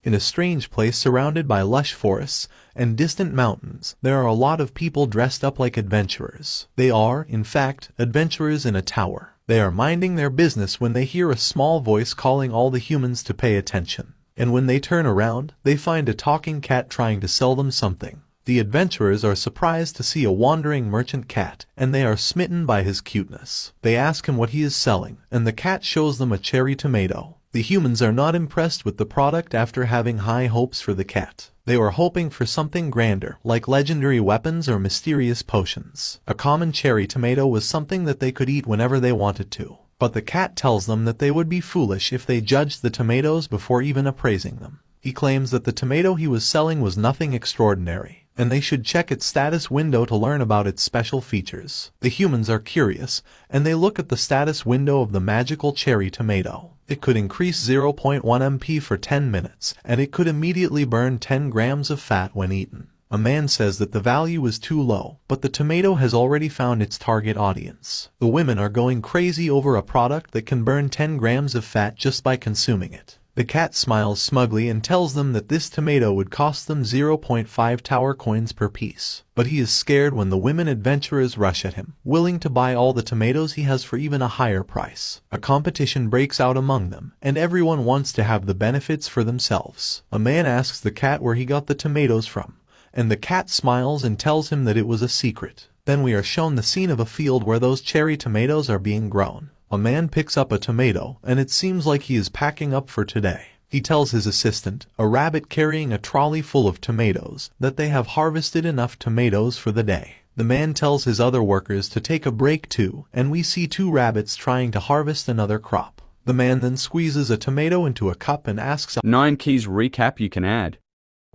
In a strange place surrounded by lush forests and distant mountains, there are a lot of people dressed up like adventurers. They are, in fact, adventurers in a tower. They are minding their business when they hear a small voice calling all the humans to pay attention. And when they turn around, they find a talking cat trying to sell them something. The adventurers are surprised to see a wandering merchant cat, and they are smitten by his cuteness. They ask him what he is selling, and the cat shows them a cherry tomato. The humans are not impressed with the product after having high hopes for the cat. They were hoping for something grander, like legendary weapons or mysterious potions. A common cherry tomato was something that they could eat whenever they wanted to. But the cat tells them that they would be foolish if they judged the tomatoes before even appraising them. He claims that the tomato he was selling was nothing extraordinary, and they should check its status window to learn about its special features. The humans are curious, and they look at the status window of the magical cherry tomato. It could increase 0.1 MP for 10 minutes, and it could immediately burn 10 grams of fat when eaten. A man says that the value is too low, but the tomato has already found its target audience. The women are going crazy over a product that can burn 10 grams of fat just by consuming it. The cat smiles smugly and tells them that this tomato would cost them 0.5 tower coins per piece. But he is scared when the women adventurers rush at him, willing to buy all the tomatoes he has for even a higher price. A competition breaks out among them, and everyone wants to have the benefits for themselves. A man asks the cat where he got the tomatoes from, and the cat smiles and tells him that it was a secret. Then we are shown the scene of a field where those cherry tomatoes are being grown. A man picks up a tomato, and it seems like he is packing up for today. He tells his assistant, a rabbit carrying a trolley full of tomatoes, that they have harvested enough tomatoes for the day. The man tells his other workers to take a break too, and we see 2 rabbits trying to harvest another crop. The man then squeezes a tomato into a cup and asks 9 keys recap you can add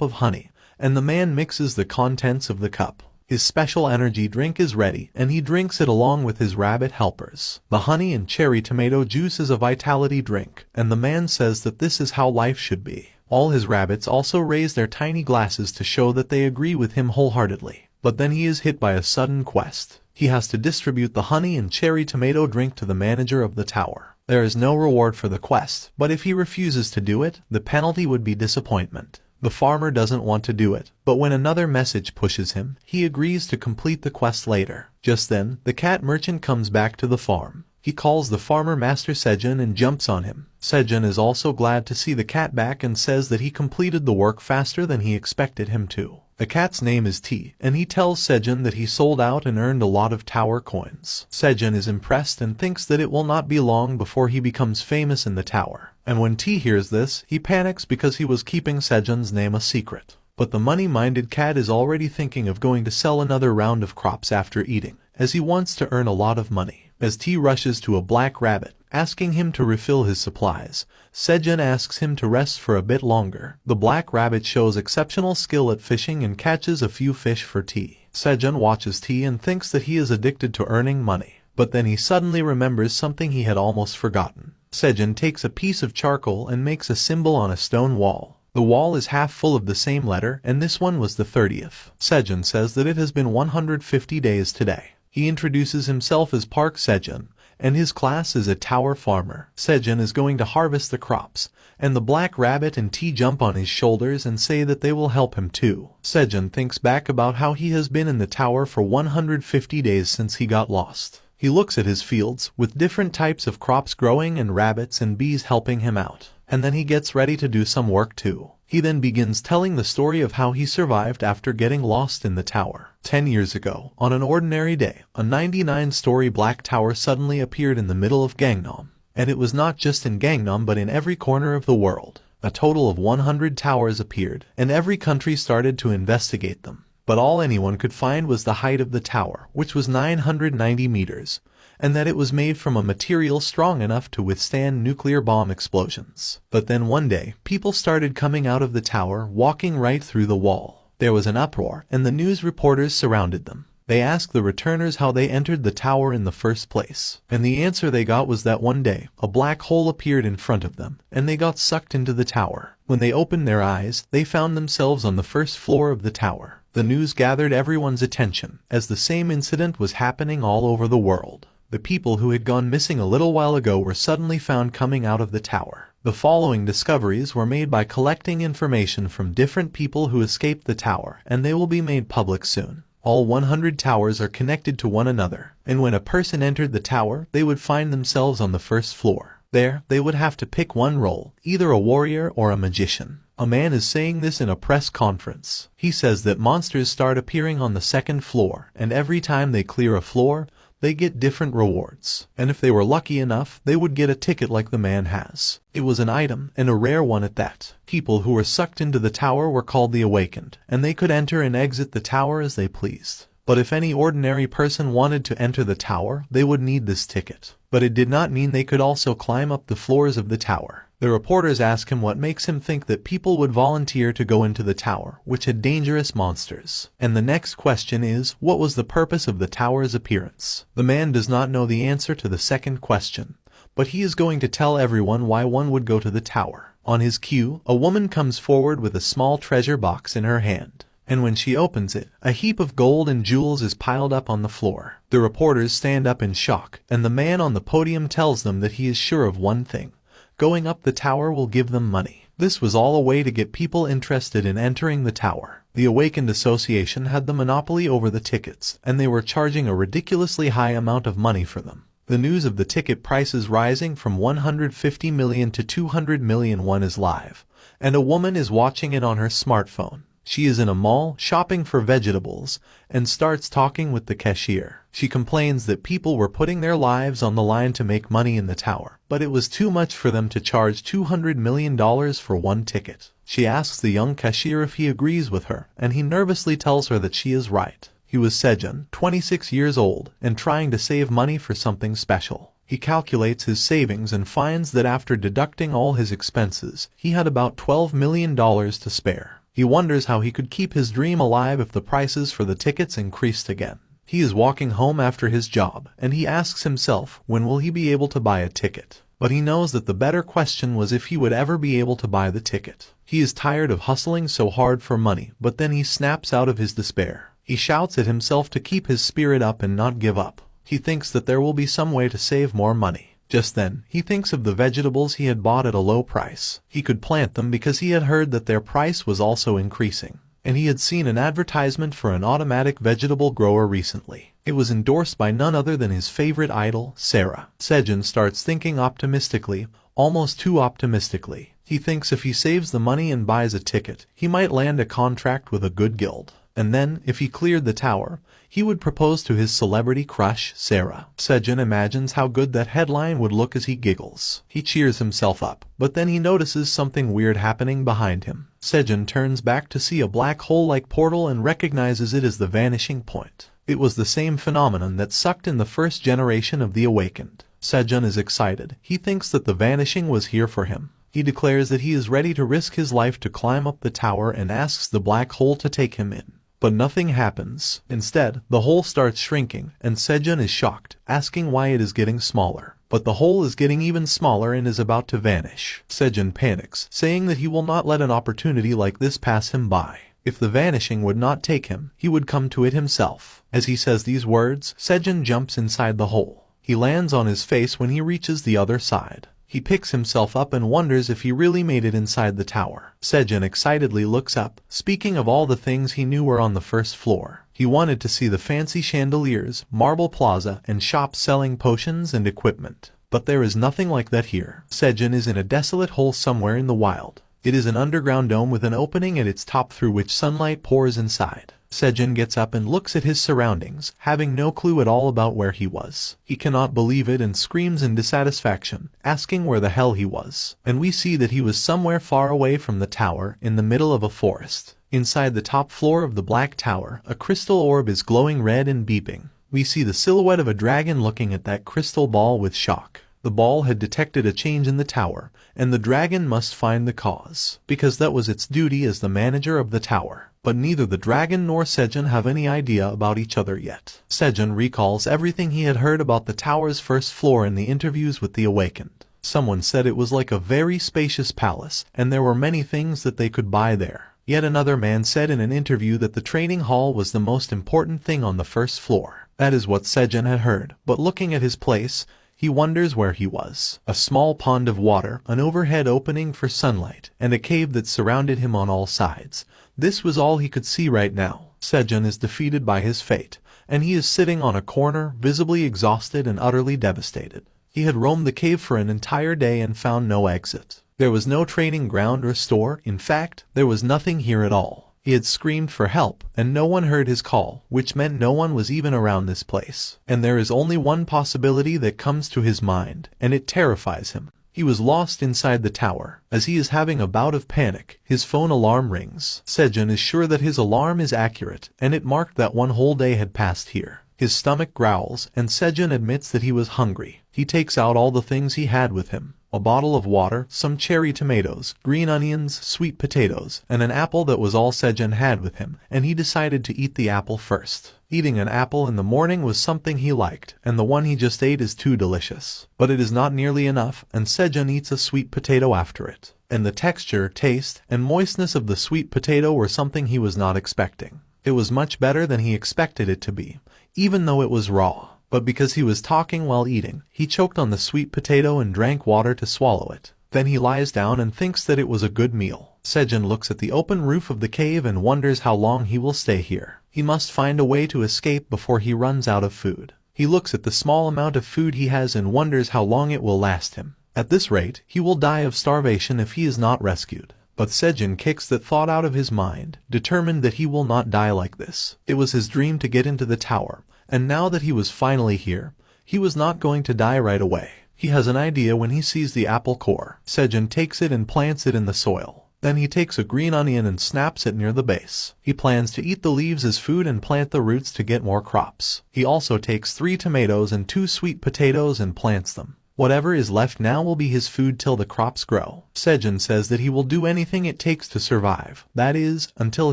of honey, and the man mixes the contents of the cup. His special energy drink is ready, and he drinks it along with his rabbit helpers. The honey and cherry tomato juice is a vitality drink, and the man says that this is how life should be. All his rabbits also raise their tiny glasses to show that they agree with him wholeheartedly. But then he is hit by a sudden quest. He has to distribute the honey and cherry tomato drink to the manager of the tower. There is no reward for the quest, but if he refuses to do it, the penalty would be disappointment. The farmer doesn't want to do it, but when another message pushes him, he agrees to complete the quest later. Just then, the cat merchant comes back to the farm. He calls the farmer Master Sejun and jumps on him. Sejun is also glad to see the cat back and says that he completed the work faster than he expected him to. The cat's name is T, and he tells Sejun that he sold out and earned a lot of tower coins. Sejun is impressed and thinks that it will not be long before he becomes famous in the tower. And when T hears this, he panics because he was keeping Sejun's name a secret. But the money-minded cat is already thinking of going to sell another round of crops after eating, as he wants to earn a lot of money. As T rushes to a black rabbit, asking him to refill his supplies, Sejun asks him to rest for a bit longer. The black rabbit shows exceptional skill at fishing and catches a few fish for T. Sejun watches T and thinks that he is addicted to earning money, but then he suddenly remembers something he had almost forgotten. Sejun takes a piece of charcoal and makes a symbol on a stone wall. The wall is half full of the same letter, and this one was the 30th. Sejun says that it has been 150 days today. He introduces himself as Park Sejun, and his class is a tower farmer. Sejun is going to harvest the crops, and the black rabbit and T jump on his shoulders and say that they will help him too. Sejun thinks back about how he has been in the tower for 150 days since he got lost. He looks at his fields, with different types of crops growing and rabbits and bees helping him out. And then he gets ready to do some work too. He then begins telling the story of how he survived after getting lost in the tower. 10 years ago, on an ordinary day, a 99-story black tower suddenly appeared in the middle of Gangnam. And it was not just in Gangnam but in every corner of the world. A total of 100 towers appeared, and every country started to investigate them. But all anyone could find was the height of the tower, which was 990 meters, and that it was made from a material strong enough to withstand nuclear bomb explosions. But then one day, people started coming out of the tower, walking right through the wall. There was an uproar, and the news reporters surrounded them. They asked the returners how they entered the tower in the first place, and the answer they got was that one day, a black hole appeared in front of them, and they got sucked into the tower. When they opened their eyes, they found themselves on the first floor of the tower. The news gathered everyone's attention, as the same incident was happening all over the world. The people who had gone missing a little while ago were suddenly found coming out of the tower. The following discoveries were made by collecting information from different people who escaped the tower, and they will be made public soon. All 100 towers are connected to one another, and when a person entered the tower, they would find themselves on the first floor. There, they would have to pick one role, either a warrior or a magician. A man is saying this in a press conference. He says that monsters start appearing on the second floor, and every time they clear a floor, they get different rewards. And if they were lucky enough, they would get a ticket like the man has. It was an item, and a rare one at that. People who were sucked into the tower were called the Awakened, and they could enter and exit the tower as they pleased. But if any ordinary person wanted to enter the tower, they would need this ticket. But it did not mean they could also climb up the floors of the tower. The reporters ask him what makes him think that people would volunteer to go into the tower, which had dangerous monsters. And the next question is, what was the purpose of the tower's appearance? The man does not know the answer to the second question, but he is going to tell everyone why one would go to the tower. On his cue, a woman comes forward with a small treasure box in her hand. And when she opens it, a heap of gold and jewels is piled up on the floor. The reporters stand up in shock, and the man on the podium tells them that he is sure of one thing. Going up the tower will give them money. This was all a way to get people interested in entering the tower. The Awakened Association had the monopoly over the tickets, and they were charging a ridiculously high amount of money for them. The news of the ticket prices rising from 150 million to 200 million won is live, and a woman is watching it on her smartphone. She is in a mall shopping for vegetables and starts talking with the cashier. She complains that people were putting their lives on the line to make money in the tower, but it was too much for them to charge $200 million for one ticket. She asks the young cashier if he agrees with her, and he nervously tells her that she is right. He was Sejun, 26 years old, and trying to save money for something special. He calculates his savings and finds that after deducting all his expenses, he had about $12 million to spare. He wonders how he could keep his dream alive if the prices for the tickets increased again. He is walking home after his job, and he asks himself when will he be able to buy a ticket. But he knows that the better question was if he would ever be able to buy the ticket. He is tired of hustling so hard for money, but then he snaps out of his despair. He shouts at himself to keep his spirit up and not give up. He thinks that there will be some way to save more money. Just then, he thinks of the vegetables he had bought at a low price. He could plant them because he had heard that their price was also increasing. And he had seen an advertisement for an automatic vegetable grower recently. It was endorsed by none other than his favorite idol, Sarah. Sejun starts thinking optimistically, almost too optimistically. He thinks if he saves the money and buys a ticket, he might land a contract with a good guild. And then, if he cleared the tower, he would propose to his celebrity crush, Sarah. Sejun imagines how good that headline would look as he giggles. He cheers himself up, but then he notices something weird happening behind him. Sejun turns back to see a black hole-like portal and recognizes it as the vanishing point. It was the same phenomenon that sucked in the first generation of the Awakened. Sejun is excited. He thinks that the vanishing was here for him. He declares that he is ready to risk his life to climb up the tower and asks the black hole to take him in. But nothing happens. Instead, the hole starts shrinking, and Sejun is shocked, asking why it is getting smaller. But the hole is getting even smaller and is about to vanish. Sejun panics, saying that he will not let an opportunity like this pass him by. If the vanishing would not take him, he would come to it himself. As he says these words, Sejun jumps inside the hole. He lands on his face when he reaches the other side. He picks himself up and wonders if he really made it inside the tower. Sejun excitedly looks up, speaking of all the things he knew were on the first floor. He wanted to see the fancy chandeliers, marble plaza, and shops selling potions and equipment. But there is nothing like that here. Sejun is in a desolate hole somewhere in the wild. It is an underground dome with an opening at its top through which sunlight pours inside. Sejun gets up and looks at his surroundings, having no clue at all about where he was. He cannot believe it and screams in dissatisfaction, asking where the hell he was. And we see that he was somewhere far away from the tower, in the middle of a forest. Inside the top floor of the black tower, a crystal orb is glowing red and beeping. We see the silhouette of a dragon looking at that crystal ball with shock. The ball had detected a change in the tower, and the dragon must find the cause, because that was its duty as the manager of the tower. But neither the dragon nor Sejun have any idea about each other yet. Sejun recalls everything he had heard about the tower's first floor in the interviews with the Awakened. Someone said it was like a very spacious palace, and there were many things that they could buy there. Yet another man said in an interview that the training hall was the most important thing on the first floor. That is what Sejun had heard, but looking at his place, He wonders where he was. A small pond of water, an overhead opening for sunlight, and a cave that surrounded him on all sides. This was all he could see right now. Sejun is defeated by his fate, and he is sitting on a corner, visibly exhausted and utterly devastated. He had roamed the cave for an entire day and found no exit. There was no trading ground or store. In fact, there was nothing here at all. He had screamed for help, and no one heard his call, which meant no one was even around this place. And there is only one possibility that comes to his mind, and it terrifies him. He was lost inside the tower. As he is having a bout of panic, his phone alarm rings. Sejun is sure that his alarm is accurate, and it marked that one whole day had passed here. His stomach growls, and Sejun admits that he was hungry. He takes out all the things he had with him. A bottle of water, some cherry tomatoes, green onions, sweet potatoes, and an apple. That was all Sejun had with him, and he decided to eat the apple first. Eating an apple in the morning was something he liked, and the one he just ate is too delicious. But it is not nearly enough, and Sejun eats a sweet potato after it. And the texture, taste, and moistness of the sweet potato were something he was not expecting. It was much better than he expected it to be, even though it was raw. But because he was talking while eating, he choked on the sweet potato and drank water to swallow it. Then he lies down and thinks that it was a good meal. Sejun looks at the open roof of the cave and wonders how long he will stay here. He must find a way to escape before he runs out of food. He looks at the small amount of food he has and wonders how long it will last him. At this rate, he will die of starvation if he is not rescued. But Sejun kicks that thought out of his mind, determined that he will not die like this. It was his dream to get into the tower, and now that he was finally here, he was not going to die right away. He has an idea when he sees the apple core. Sejun takes it and plants it in the soil. Then he takes a green onion and snaps it near the base. He plans to eat the leaves as food and plant the roots to get more crops. He also takes 3 tomatoes and 2 sweet potatoes and plants them. Whatever is left now will be his food till the crops grow. Sejun says that he will do anything it takes to survive. That is, until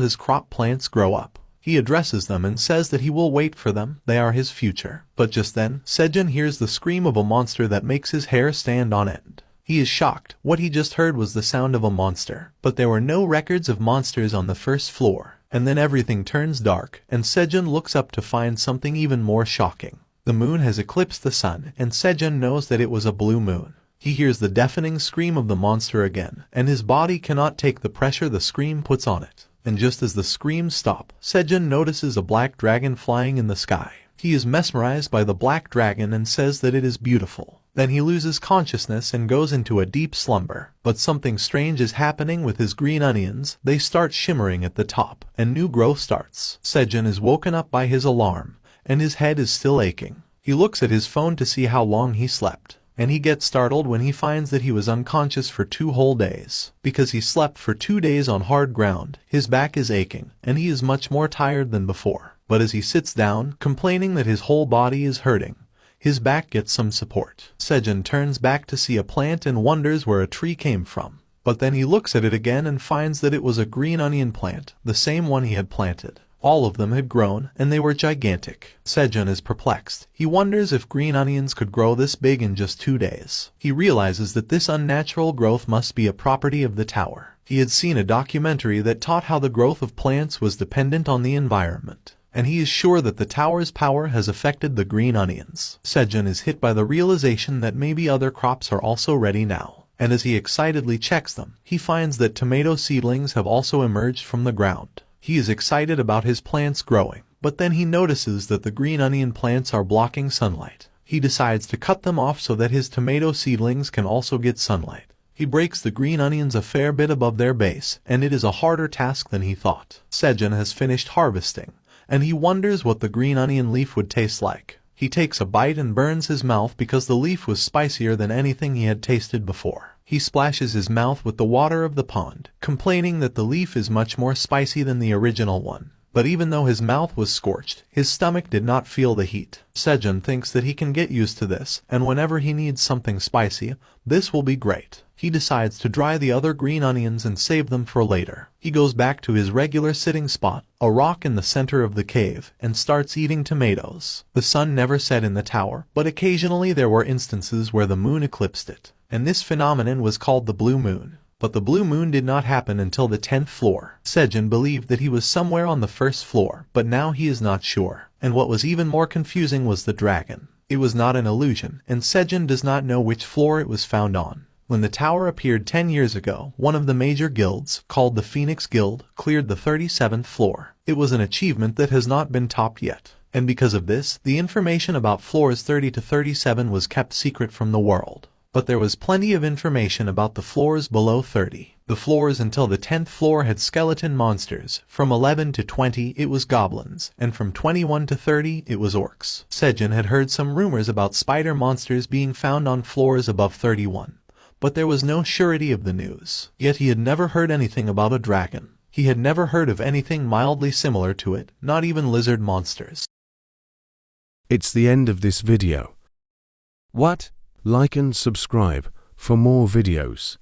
his crop plants grow up. He addresses them and says that he will wait for them. They are his future. But just then, Sejun hears the scream of a monster that makes his hair stand on end. He is shocked. What he just heard was the sound of a monster. But there were no records of monsters on the first floor. And then everything turns dark, and Sejun looks up to find something even more shocking. The moon has eclipsed the sun, and Sejun knows that it was a blue moon. He hears the deafening scream of the monster again, and his body cannot take the pressure the scream puts on it. And just as the screams stop, Sejun notices a black dragon flying in the sky. He is mesmerized by the black dragon and says that it is beautiful. Then he loses consciousness and goes into a deep slumber. But something strange is happening with his green onions. They start shimmering at the top, and new growth starts. Sejun is woken up by his alarm, and his head is still aching. He looks at his phone to see how long he slept. And he gets startled when he finds that he was unconscious for 2 whole days. Because he slept for 2 days on hard ground, his back is aching, and he is much more tired than before. But as he sits down, complaining that his whole body is hurting, his back gets some support. Sejun turns back to see a plant and wonders where a tree came from. But then he looks at it again and finds that it was a green onion plant, the same one he had planted. All of them had grown, and they were gigantic. Sejun is perplexed. He wonders if green onions could grow this big in just 2 days. He realizes that this unnatural growth must be a property of the tower. He had seen a documentary that taught how the growth of plants was dependent on the environment. And he is sure that the tower's power has affected the green onions. Sejun is hit by the realization that maybe other crops are also ready now. And as he excitedly checks them, he finds that tomato seedlings have also emerged from the ground. He is excited about his plants growing, but then he notices that the green onion plants are blocking sunlight. He decides to cut them off so that his tomato seedlings can also get sunlight. He breaks the green onions a fair bit above their base, and it is a harder task than he thought. Sejun has finished harvesting, and he wonders what the green onion leaf would taste like. He takes a bite and burns his mouth because the leaf was spicier than anything he had tasted before. He splashes his mouth with the water of the pond, complaining that the leaf is much more spicy than the original one. But even though his mouth was scorched, his stomach did not feel the heat. Sejun thinks that he can get used to this, and whenever he needs something spicy, this will be great. He decides to dry the other green onions and save them for later. He goes back to his regular sitting spot, a rock in the center of the cave, and starts eating tomatoes. The sun never set in the tower, but occasionally there were instances where the moon eclipsed it. And this phenomenon was called the blue moon. But the blue moon did not happen until the 10th floor. Sejun believed that he was somewhere on the 1st floor, but now he is not sure. And what was even more confusing was the dragon. It was not an illusion, and Sejin does not know which floor it was found on. When the tower appeared 10 years ago, one of the major guilds, called the Phoenix Guild, cleared the 37th floor. It was an achievement that has not been topped yet, and because of this, the information about floors 30 to 37 was kept secret from the world. But there was plenty of information about the floors below 30. The floors until the 10th floor had skeleton monsters, from 11 to 20 it was goblins, and from 21 to 30 it was orcs. Sejin had heard some rumors about spider monsters being found on floors above 31. But there was no surety of the news. Yet he had never heard anything about a dragon. He had never heard of anything mildly similar to it, not even lizard monsters. It's the end of this video. What? Like and subscribe for more videos.